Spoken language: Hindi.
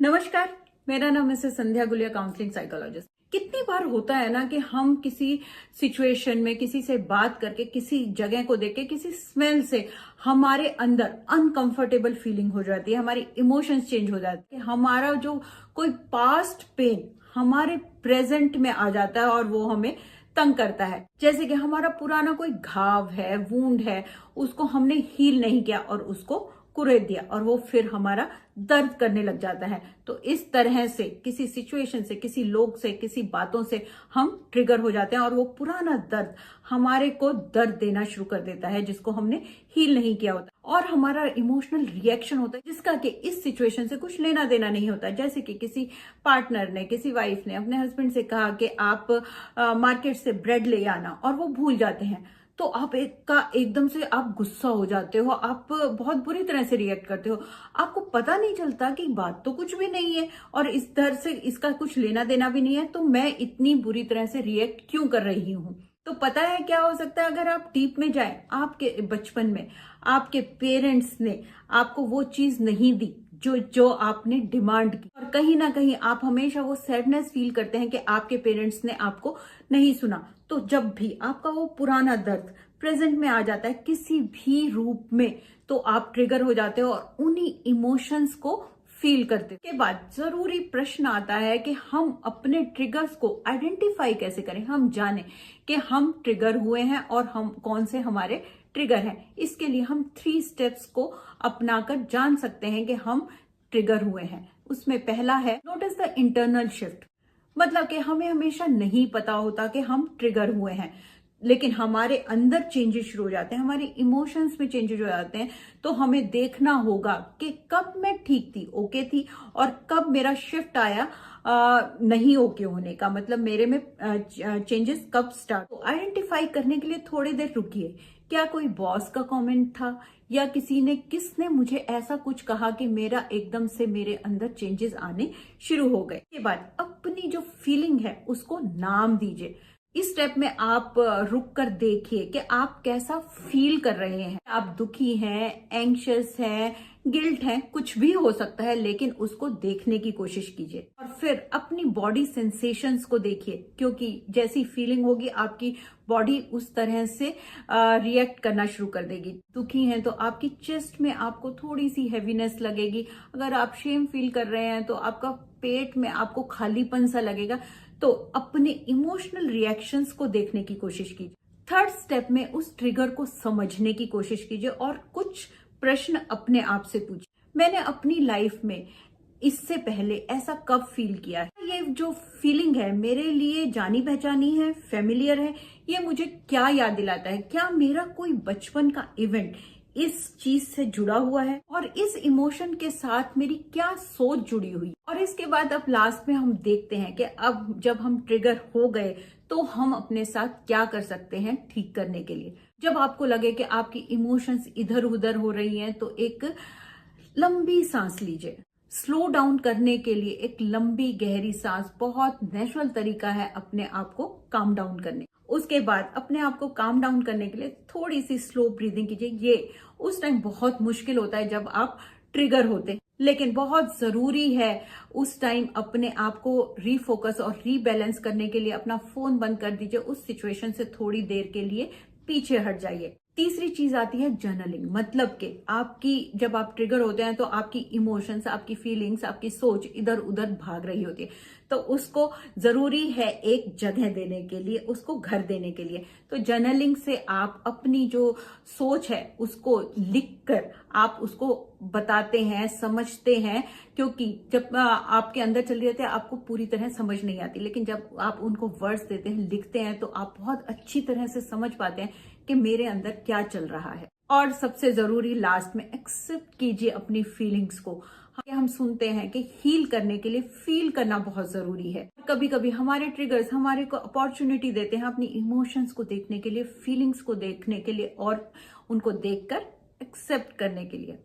नमस्कार, मेरा नाम मिसेस संध्या गुलिया, काउंसलिंग साइकोलॉजिस्ट। कितनी बार होता है ना कि हम किसी सिचुएशन में किसी से बात करके, किसी जगह को देख के, किसी स्मेल से हमारे अंदर अनकंफर्टेबल फीलिंग हो जाती है, हमारी इमोशंस चेंज हो जाती है, हमारा जो कोई पास्ट पेन हमारे प्रेजेंट में आ जाता है और वो हमें तंग करता है। जैसे कि हमारा पुराना कोई घाव है, वूंड है, उसको हमने हील नहीं किया और उसको कुरेद दिया और वो फिर हमारा दर्द करने लग जाता है। तो इस तरह से किसी सिचुएशन से, किसी लोग से, किसी बातों से हम ट्रिगर हो जाते हैं और वो पुराना दर्द हमारे को दर्द देना शुरू कर देता है, जिसको हमने हील नहीं किया होता और हमारा इमोशनल रिएक्शन होता है जिसका कि इस सिचुएशन से कुछ लेना देना नहीं होता। जैसे कि किसी पार्टनर ने, किसी वाइफ ने अपने हस्बैंड से कहा कि आप मार्केट से ब्रेड ले आना और वो भूल जाते हैं, तो आप एकदम से आप गुस्सा हो जाते हो, आप बहुत बुरी तरह से रिएक्ट करते हो। आपको पता नहीं चलता कि बात तो कुछ भी नहीं है और इस तरह से इसका कुछ लेना देना भी नहीं है, तो मैं इतनी बुरी तरह से रिएक्ट क्यों कर रही हूं। तो पता है क्या हो सकता है, अगर आप डीप में जाएं, आपके बचपन में आपके पेरेंट्स ने आपको वो चीज नहीं दी जो जो आपने डिमांड की, और कहीं ना कहीं आप हमेशा वो सैडनेस फील करते हैं कि आपके पेरेंट्स ने आपको नहीं सुना। तो जब भी आपका वो पुराना दर्द प्रेजेंट में आ जाता है किसी भी रूप में, तो आप ट्रिगर हो जाते हो और उन्हीं इमोशंस को फील करते। के बाद जरूरी प्रश्न आता है कि हम अपने ट्रिगर्स को आइडेंटिफाई कैसे करें, हम जाने कि हम ट्रिगर हुए हैं और हम कौन से हमारे ट्रिगर हैं। इसके लिए हम 3 स्टेप्स को अपनाकर जान सकते हैं कि हम ट्रिगर हुए हैं। उसमें पहला है नोटिस द इंटरनल शिफ्ट। मतलब कि हमें हमेशा नहीं पता होता कि हम ट्रिगर हुए हैं, लेकिन हमारे अंदर चेंजेस शुरू हो जाते हैं, हमारे इमोशंस में चेंजेस हो जाते हैं। तो हमें देखना होगा कि कब मैं ठीक थी, ओके थी, और कब मेरा शिफ्ट आया नहीं ओके होने का, मतलब मेरे में चेंजेस कब स्टार्ट। तो आइडेंटिफाई करने के लिए थोड़ी देर रुकिए। क्या कोई बॉस का कमेंट था या किसने मुझे ऐसा कुछ कहा कि मेरा एकदम से मेरे अंदर चेंजेस आने शुरू हो गए। के बाद अपनी जो फीलिंग है उसको नाम दीजिए। इस स्टेप में आप रुक कर देखिए कि आप कैसा फील कर रहे हैं। आप दुखी हैं, एंग्शियस हैं, गिल्ट है, कुछ भी हो सकता है, लेकिन उसको देखने की कोशिश कीजिए और फिर अपनी बॉडी सेंसेशंस को देखिए, क्योंकि जैसी फीलिंग होगी आपकी बॉडी उस तरह से रिएक्ट करना शुरू कर देगी। दुखी हैं तो आपकी चेस्ट में आपको थोड़ी सी हैवीनेस लगेगी। अगर आप शेम फील कर रहे हैं तो आपका पेट में आपको खालीपन सा लगेगा। तो अपने इमोशनल रिएक्शंस को देखने की कोशिश कीजिए। थर्ड स्टेप में उस ट्रिगर को समझने की कोशिश कीजिए और कुछ प्रश्न अपने आप से पूछिए। मैंने अपनी लाइफ में इससे पहले ऐसा कब फील किया है? ये जो फीलिंग है मेरे लिए जानी पहचानी है, फेमिलियर है, ये मुझे क्या याद दिलाता है? क्या मेरा कोई बचपन का इवेंट इस चीज से जुड़ा हुआ है और इस इमोशन के साथ मेरी क्या सोच जुड़ी हुई? और इसके बाद अब लास्ट में हम देखते हैं कि अब जब हम ट्रिगर हो गए तो हम अपने साथ क्या कर सकते हैं ठीक करने के लिए। जब आपको लगे कि आपकी इमोशंस इधर उधर हो रही हैं, तो एक लंबी सांस लीजिए। स्लो डाउन करने के लिए एक लंबी गहरी सांस बहुत नेचुरल तरीका है अपने आप को काम डाउन करने। उसके बाद अपने आप को काम डाउन करने के लिए थोड़ी सी स्लो ब्रीदिंग कीजिए। ये उस टाइम बहुत मुश्किल होता है जब आप ट्रिगर होते हैं, लेकिन बहुत जरूरी है उस टाइम अपने आप को रीफोकस और रीबैलेंस करने के लिए अपना फोन बंद कर दीजिए, उस सिचुएशन से थोड़ी देर के लिए पीछे हट जाइए। तीसरी चीज आती है जर्नलिंग। मतलब कि आपकी जब आप ट्रिगर होते हैं तो आपकी इमोशंस, आपकी फीलिंग्स, आपकी सोच इधर उधर भाग रही होती है, तो उसको जरूरी है एक जगह देने के लिए, उसको घर देने के लिए। तो जर्नलिंग से आप अपनी जो सोच है उसको लिखकर आप उसको बताते हैं, समझते हैं, क्योंकि जब आपके अंदर चली रहती है आपको पूरी तरह समझ नहीं आती, लेकिन जब आप उनको वर्ड्स देते हैं, लिखते हैं, तो आप बहुत अच्छी तरह से समझ पाते हैं कि मेरे अंदर क्या चल रहा है। और सबसे जरूरी लास्ट में एक्सेप्ट कीजिए अपनी फीलिंग्स को। हम सुनते हैं कि हील करने के लिए फील करना बहुत जरूरी है। कभी कभी हमारे ट्रिगर्स हमारे को अपॉर्चुनिटी देते हैं अपनी इमोशंस को देखने के लिए, फीलिंग्स को देखने के लिए और उनको देखकर एक्सेप्ट करने के लिए।